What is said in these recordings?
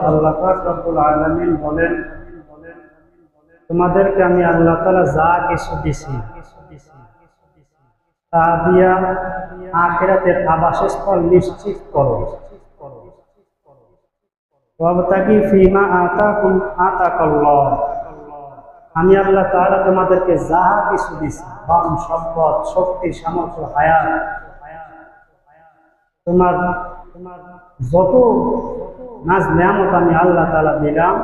আল্লাহ পাক রব্বুল আলামিন বলেন, তোমাদেরকে আমি আল্লাহ তাআলা যা কিছু দিছি তা দিয়া আখিরাতের আবাসস্থল নিশ্চিত করো। ওয়াবতাগি ফীমা আতাকাল্লাহ, আমি আল্লাহ তাআলা তোমাদেরকে যা কিছু দিছি, ধন সম্পদ, শক্তি, সামর্থ্য, হায়াত, তোমার যত নাজ নেয়ামত আমি আল্লাহ তাআলা দিলাম,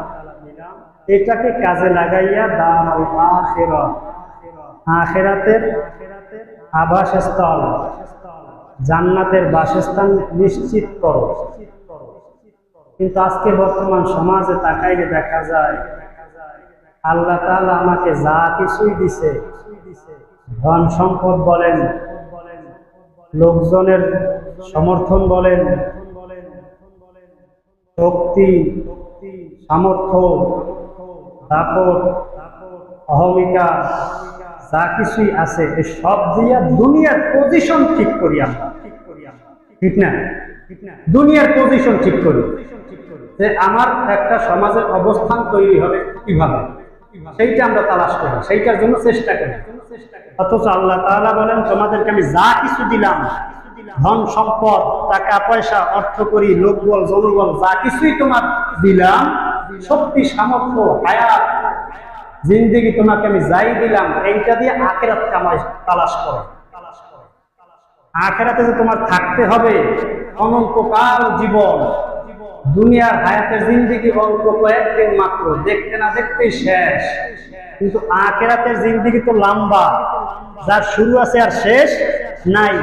এটাকে কাজে লাগাইয়া দারুল আখিরাত, আখিরাতের আবাসস্থল, জান্নাতের বাসস্থান নিশ্চিত করো। কিন্তু আজকে বর্তমান সমাজে তাকাইলে দেখা যায় আল্লাহ তাআলা আমাকে যা কিছুই দিছে, ধন সম্পদ বলেন, লোকজনের সমর্থন বলেন, শক্তি, সামর্থ্য, দাপট, অহমিকা, যা কিছুই আছে এই সব দিয়া দুনিয়ার পজিশন ঠিক করি আমরা, ঠিক না? দুনিয়ার পজিশন ঠিক করি যে আমার একটা সমাজের অবস্থান তৈরি হবে কিভাবে, সেইটা আমরা তালাশ করি, সেইটার জন্য চেষ্টা করি। অথচ আল্লাহ তাআলা বলেন, তোমাদেরকে আমি যা কিছু দিলাম, ধন সম্পদ, টাকা পয়সা, অর্থ করি, লোকবল, জনবল, যা কিছুই তোমার দিলাম, শক্তি, সামর্থ্য, হায়াত, জিন্দেগি তোমাকে আমি যাই দিলাম, এইটা দিয়ে আখিরাত কামাই তালাশ করো। আখিরাতে যে তোমার থাকতে হবে অনন্তকাল জীবন, দুনিয়ার হায়াতের জিন্দেগি অল্প কয়েকদিন মাত্র, দেখতে না দেখতেই শেষ। কিন্তু আখিরাতের জিন্দেগি তো লম্বা, যার শুরু আছে আর শেষ নাই।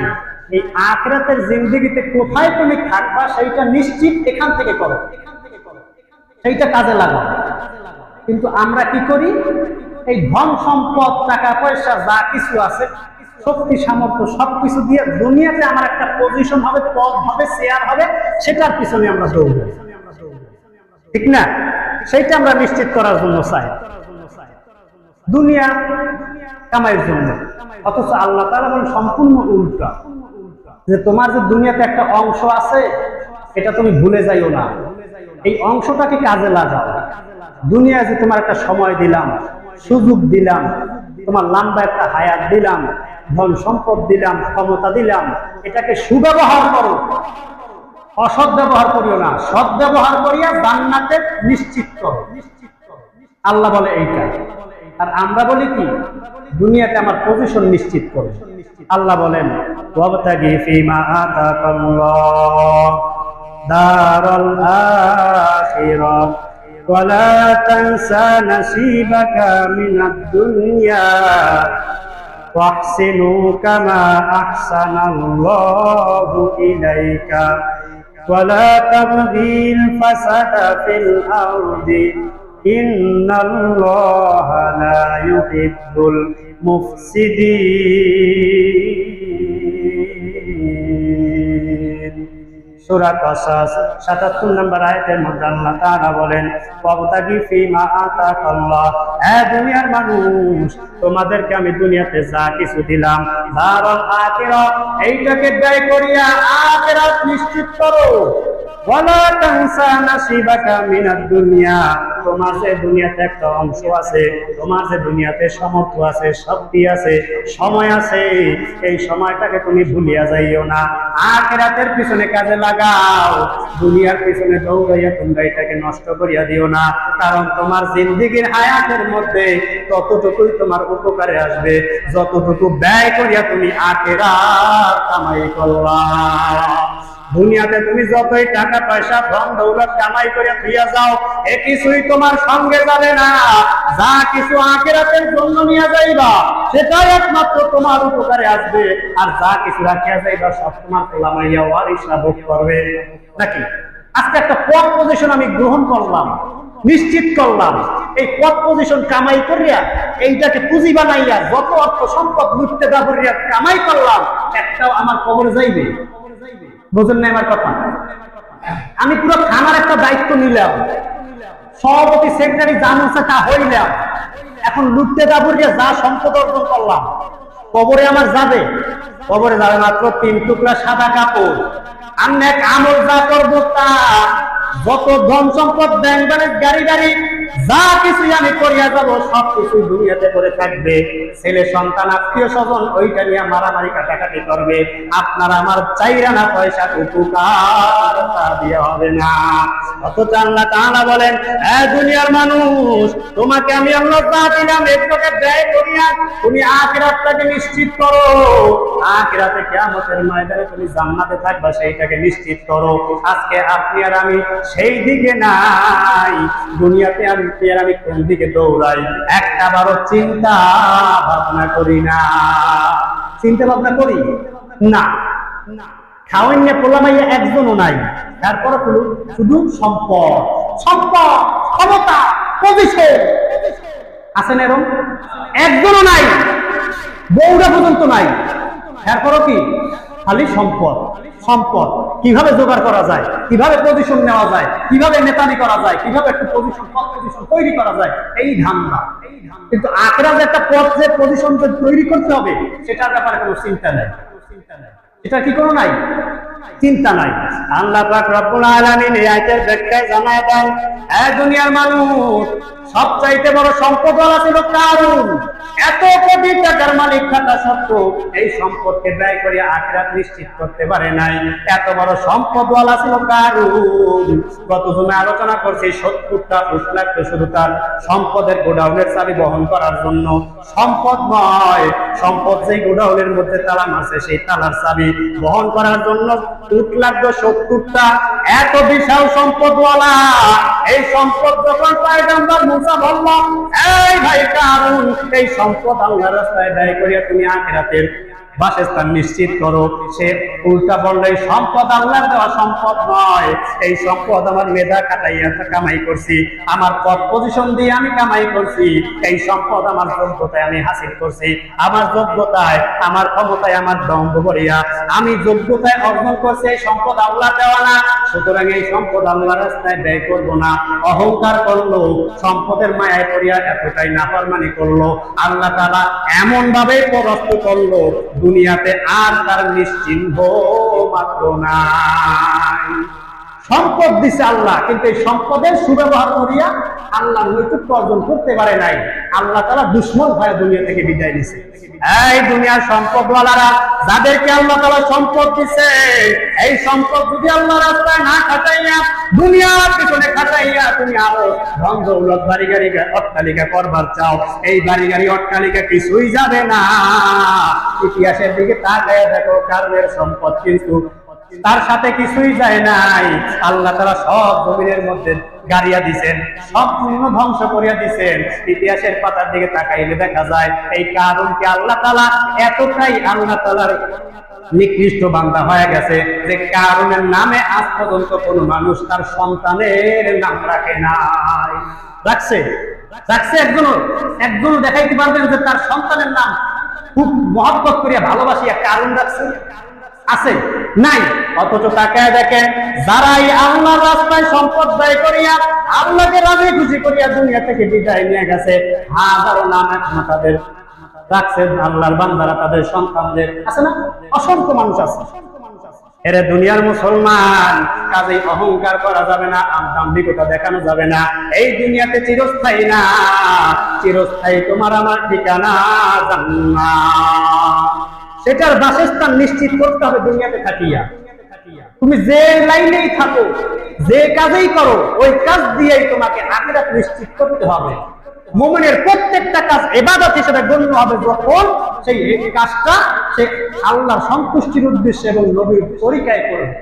এই আখিরাতের জিন্দেগিতে কোথায় তুমি থাকবা সেইটা নিশ্চিত এখান থেকে করো, সেইটা কাজে লাগাও। কিন্তু আমরা কি করি, এই ধন সম্পদ, টাকা পয়সা, যা কিছু আছে, শক্তি, সামর্থ্য, সবকিছু দিয়ে দুনিয়াতে আমার একটা পজিশন হবে, পদ হবে, শেয়ার হবে, সেটার পিছনে আমরা দৌড়াই, ঠিক না? সেইটা আমরা নিশ্চিত করার জন্য চাই, দুনিয়া কামাইয়ের জন্য। অথচ আল্লাহ তাআলা বলেন সম্পূর্ণ উল্টা, যে তোমার যে দুনিয়াতে একটা অংশ আছে এটা তুমি ভুলে যাইও না, এই অংশটাকে কাজে লাগাও। দুনিয়ায় যে তোমার একটা সময় দিলাম, সুযোগ দিলাম, তোমার লম্বা একটা হায়াত দিলাম, ধন সম্পদ দিলাম, ক্ষমতা দিলাম, এটাকে সুব্যবহার করো, অসৎ ব্যবহার করিও না, সৎ ব্যবহার করিয়া জান্নাতে নিশ্চিত করো। আল্লাহ বলে এইটা। আর আমরা বলি কি, দুনিয়াতে আমার পজিশন নিশ্চিত করো। আল্লাহ বলেন, ওয়াবতাগি ফীমা আতাকাল্লাহ দারুল আখিরাহ ওয়ালা তানসা নাসীবাকা মিনাদ দুনিয়া ওয়াহসিনু কামা আহসানাল্লাহু ইলাইকা ওয়ালা তাবগিল ফাসাদা ফিল আরদি ইন্নাল্লাহা লা ইউহিব্বুল মুফসিদিন। সূরা কাসাস ৭৭ নম্বর আয়াতের মধ্যে আল্লাহ তাআলা বলেন, ওয়াবতাগি ফীমা আতাকাল্লাহ, হে দুনিয়ার মানুষ, তোমাদেরকে আমি দুনিয়াতে যা কিছু দিলাম, দারুল আখিরাত, এইটাকে ব্যয় করিয়া আখিরাত নিশ্চিত করো। ওয়ালা তানসা নাসীবাকা মিনাদ দুনিয়া, তোমার যে দুনিয়াতে একটা অংশ আছে, তোমার যে দুনিয়াতে সামর্থ্য আছে, শক্তি আছে, সময় আছে, এই সময়টাকে তুমি ভুলিয়া যাইও না, আখিরাতের পিছনে কাজে লাগাও। দুনিয়ার পিছনে দৌড়াইয়া তোমরা এটাকে নষ্ট করিয়া দিও না, কারণ তোমার জিন্দেগীর হায়াতের মধ্যে ততটুকুই তোমার উপকারে আসবে যতটুকু ব্যয় করিয়া তুমি আখিরাত কামাই করবা। দুনিয়াতে তুমি যতই টাকা পয়সা, ধন দৌলত কামাই করে ফিরে যাও, এ কিছুই তোমার সঙ্গে যাবে না। যা কিছু আখিরাতের জন্য নিয়ে যাইবা সেটাই একমাত্র তোমার উপকারে আসবে, আর যা কিছু রাখিয়া যাইবা সব তোমার গোলামাইয়া ওয়ারিসরা ভোগ করবে। নাকি? আজকে একটা পদ পজিশন আমি গ্রহণ করলাম, নিশ্চিত করলাম, এই পদ পজিশন কামাই করিয়া, এইটাকে পুঁজি বানাইয়া যত অর্থ সম্পদ লুটতে দাবরিয়া কামাই করলাম, একটাও আমার কবরে যাইবে? বুঝেন না আমার কথা? আমি পুরো থানার একটা দায়িত্ব নিলাম, সভাপতি, সেক্রেটারি, যা মনে তা হইলাম, এখন লুটতে দাবরিয়া যা সম্পদ অর্জন করলাম, কবরে আমার যাবে? কবরে যাবে মাত্র 3 টুকরা সাদা কাপড়। আমি এক আমল যা করবো তা যত ধন সম্পদ ব্যাংক ব্যালেন্স গাড়ি গাড়ি যা কিছু আমি করিয়া যাব সবকিছু দুনিয়াতে করে থাকবে। ছেলে সন্তান আত্মীয় স্বজন ওইটা নিয়ে মারামারি কাটাকাটি করবে। আপনার আমার চাইরানা পয়সা উপকার দিয়ে হবে না। অথচ আল্লাহ তাআলা বলেন, দুনিয়ার মানুষ, তোমাকে আমি আল্লাহ যা দিলাম এটাকে ব্যয় করিয়া তুমি আখিরাতটাকে নিশ্চিত করো। আখিরাতে কিয়ামতের ময়দানে তুমি জান্নাতে থাকবা, সেইটাকে নিশ্চিত করো। আজকে আপনি আর আমি সেই দিকে নাই। দুনিয়াতে আমি কোন দিকে দৌড়াই একটা বারো চিন্তা ভাবনা করি না। চিন্তা ভাবনা করি না। খাওয়াইয়া পোলামাইয়া একজনও নাই। তারপরে শুধু সম্পদ, সম্পদ, ক্ষমতা, পজিশন আছে না? এরকম একজনও নাই, বউরা পর্যন্ত নাই। তারপরও কি খালি সম্পদ, সম্পদ। কিভাবে জোগাড় করা যায়, কিভাবে পজিশন নেওয়া যায়, কিভাবে নেতানি করা যায়, কিভাবে একটু পজিশন তৈরি করা যায়, এই ধান্দা। কিন্তু আখেরাতে যে একটা পথ, যে পজিশন তৈরি করতে হবে, সেটার ব্যাপারে কোনো চিন্তা নেই। এটা কি কোনো নাই, চিন্তা নাই। আল্লাহ পাক রব্বুল আলামিন এই আয়াতের ব্যাখ্যায় জানায় দেন, দুনিয়ার মানুষ, সবচাইতে বড় সম্পদওয়ালা ছিল কারুন। এত কোটি টাকার মালিক থাকা সত্ত্বেও এই সম্পদকে ব্যয় করে আখিরাত নিশ্চিত করতে পারে নাই। এত বড় সম্পদওয়ালা ছিল কারুন। গত জুমে আলোচনা করছি 70টা উট লাগতো শুধু তার সম্পদের গোডাউনের চাবি বহন করার জন্য। সম্পদ নয়, সম্পদ যেই গোডাউনের মধ্যে তালা মারছে সেই তালার চাবি বহন করার জন্য উট লাগতো 70টা। এত বিশাল সম্পদওয়ালা এই সম্পদ যখন পয়গম্বর মুসা বলল, এই ভাই কারুন, এই সম্পদ আল্লাহর রাস্তায় ব্যয় করিয়া তুমি আখিরাতের বাসস্থান নিশ্চিত করো, সে উল্টা বলল, এই সম্পদ আল্লাহর দেওয়া সম্পদ নয়, এই সম্পদ আমার মেধা খাটাইয়া কামাই করছি, আমার পদ পজিশন দিয়ে আমি কামাই করছি, এই সম্পদ আমার যোগ্যতায় আমি হাসিল করছি, আমার যোগ্যতায়, আমার ক্ষমতায়, আমার দম্ভ করিয়া আমি যোগ্যতায় অর্জন করছি, এই সম্পদ আল্লাহর দেওয়া না। সুতরাং এই সম্পদ আল্লাহর রাস্তায় ব্যয় করব না। অহংকার করলো, সম্পদের মায়ায় পড়িয়া এতটাই নাফরমানি করলো, আল্লাহ তাআলা এমন ভাবে পরাস্ত করলো, দুনিয়াতে আর তার নিশ্চিহ্ন মাত্র নাই। সম্পদ দিছে আল্লাহ, কিন্তু এই সম্পদের সুব্যবহার করিয়া আল্লাহ নৈতিক অর্জন করতে পারে নাই। আল্লাহ তাআলা দুশমন হয়ে দুনিয়া থেকে বিদায় নিছে। এই দুনিয়ার সম্পদওয়ালারা, যাদেরকে আল্লাহ তাআলা সম্পদ দিছে, এই সম্পদ যদি আল্লাহর রাস্তায় না খাটাইয়া, দুনিয়ার পিছনে খাটাইয়া তুমি আরো ধন দৌলত বাড়ি গাড়ি অট্টালিকা করবার চাও, এই বাড়ি গাড়ি অট্টালিকা কিছুই যাবে না। ইতিহাসের দিকে তাকায় দেখো, কারণের সম্পদ কিন্তু তার সাথে কিছুই যায় নাই। আল্লাহ তাআলা সব জমিনের মধ্যে গাড়িয়া দিছেন, সম্পূর্ণ ধ্বংস করিয়া দিছেন। ইতিহাসের পাতার দিকে তাকাইলে দেখা যায় এই কারণকে আল্লাহ তাআলা এতটাই আল্লাহ তাআলার নিকৃষ্ট বান্দা হয়ে গেছে যে কারণের নামে আজ পর্যন্ত কোন মানুষ তার সন্তানের নাম রাখে নাই। রাখছে একজনও দেখাইতে পারবেন যে তার সন্তানের নাম খুব মহব্বত করিয়া ভালোবাসিয়া কারণ রাখছে? আছে? নাই। অথচ তাকায় দেখেন, যারাই আল্লাহর রাস্তায় সম্পদ ব্যয় করিয়া আল্লাহকে রাজি খুশি করিয়া দুনিয়া থেকে বিদায় নিয়ে গেছে, হাজারো নাম এখনো তাদের রাখছেন আল্লাহর বান্দারা, তাদের সন্তানদের। আছে না? অসংখ্য মানুষ আছে। এরে দুনিয়ার মুসলমান, কাজেই অহংকার করা যাবে না, দাম্ভিকতা দেখানো যাবে না। এই দুনিয়াতে চিরস্থায়ী না, চিরস্থায়ী তোমার আমার ঠিকানা জান্নাত। সেটার বাসস্থান নিশ্চিত করতে হবে দুনিয়াতে থাকিয়া। তুমি যে লাইনেই থাকো, যে কাজেই করো, ওই কাজ দিয়েই তোমাকে আখিরাত নিশ্চিত করতে হবে। মুমিনের প্রত্যেকটা কাজ ইবাদত হিসেবে গণ্য হবে যখন সেই কাজটা সে আল্লাহর সন্তুষ্টির উদ্দেশ্যে এবং নবীর তরিকায় করবে।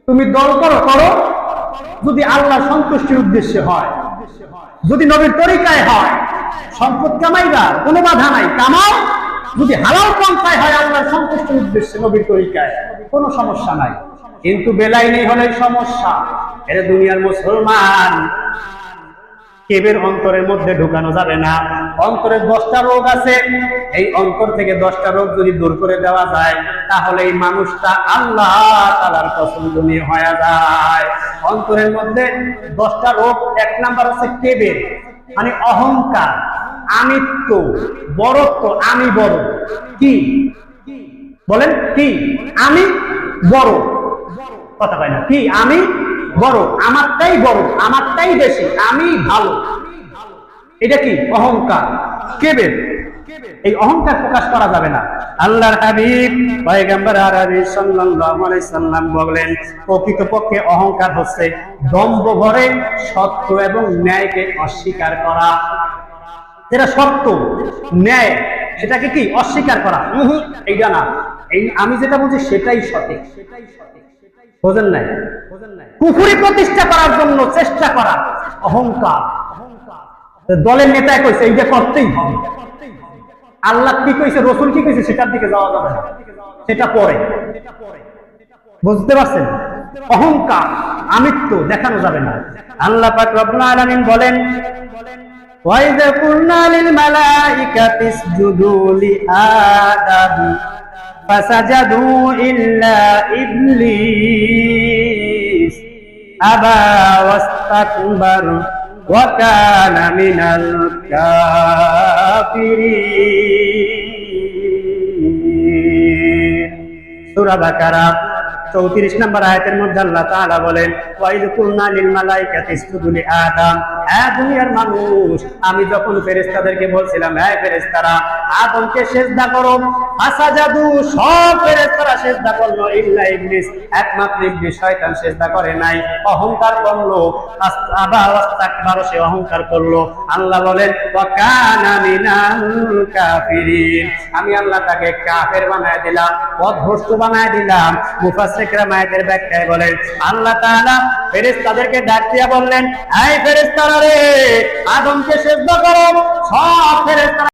তুমি দল করো যদি আল্লাহর সন্তুষ্টির উদ্দেশ্যে হয়, যদি নবীর তরিকায় হয়, সম্পদ কামাইবা কোনো বাধা নাই, কামাও। যদি হালাল পন্থায় হয় আল্লাহর সন্তুষ্টির উদ্দেশ্যে নবীর তরিকায়, কোনো সমস্যা নাই। কিন্তু বেলাইনি হলে সমস্যা। এর দুনিয়ার মুসলমান, কেবের অন্তরের মধ্যে ঢুকানো যাবে না। অন্তরের 10টা রোগ আছে, এই অন্তর থেকে 10টা রোগ যদি দূর করে দেওয়া যায়, তাহলে এই মানুষটা আল্লাহ তাআলার পছন্দনীয় হয়ে যায়। অন্তরের মধ্যে 10টা রোগ, 1 নাম্বার হচ্ছে কেবের, মানে অহংকার, আমিত্ব, বড়ত্ব। আমি বড়, কি বলেন? কি আমি বড়? কথা কয় না। কি আমি বড়, আমারটাই বেশি, আমি ভালো, এটা কি অহংকার, কিবর। এই অহংকার প্রকাশ করা যাবে না। আল্লাহর হাবিব পয়গম্বর আরবি সাল্লাল্লাহু আলাইহি সাল্লাম বলেন, প্রকৃতপক্ষে অহংকার হচ্ছে দম্ভ ভরে সত্য এবং ন্যায়কে অস্বীকার করা। যেটা সত্য ন্যায় সেটাকে কি অস্বীকার করা, এইটা না, এই আমি যেটা বলছি সেটাই সঠিক, বোঝেন নাই? কুফরি প্রতিষ্ঠা করার জন্য চেষ্টা করা অহংকার। দলের নেতা কইছে এইটা করতেই হবে, আল্লাহ কি কইছে, রসুল কি কইছে সেটার দিকে যাওয়া যাবে না, সেটা পরে। বুঝতে পারছেন? অহংকার আমিত্ব দেখানো যাবে না। আল্লাহ পাক রব্বুল আলামিন বলেন, ওয়াইযা কুলনা লিল মালাইকাতি ইসজুদু লিআদাম ফাসাজাদু ইল্লা ইবলিস আবা ওয়াস্তাকবার ওয়া কানা মিনাল কাফিরিন। সূরা বাকারা 34 নম্বর আয়াতের মধ্যে আল্লাহ তাআলা বলেন, ওয়াইদ কুলনা লিল মালাইকাতি ইসজুদু লিআদম, হে দুনিয়ার মানুষ, আমি যখন ফেরেশতাদেরকে বলছিলাম, হে ফেরেশতারা আদমকে সিজদা করো, ফাসাজাদু, সব ফেরেশতারা সিজদা করলো, ইল্লা ইবলিস, একমাত্র ইবলিস শয়তান সিজদা করে নাই, অহংকার করলো, আবা ওয়াস্তাকবার, সে অহংকার করলো। আল্লাহ বলেন, ওয়া কানা মিনাল কাফিরিন, আমি আল্লাহ তাকে কাফের বানায় দিলাম, পথভ্রষ্ট বানায় দিলাম। মুফাসসিররা মায়েদের ব্যাখ্যায় বলেন, আল্লাহ তাআলা ফেরেশতাদেরকে ডাক দিয়া বললেন, এই ফেরেশতারা রে, আদমকে সিজদা করো, সব ফেরেশতারা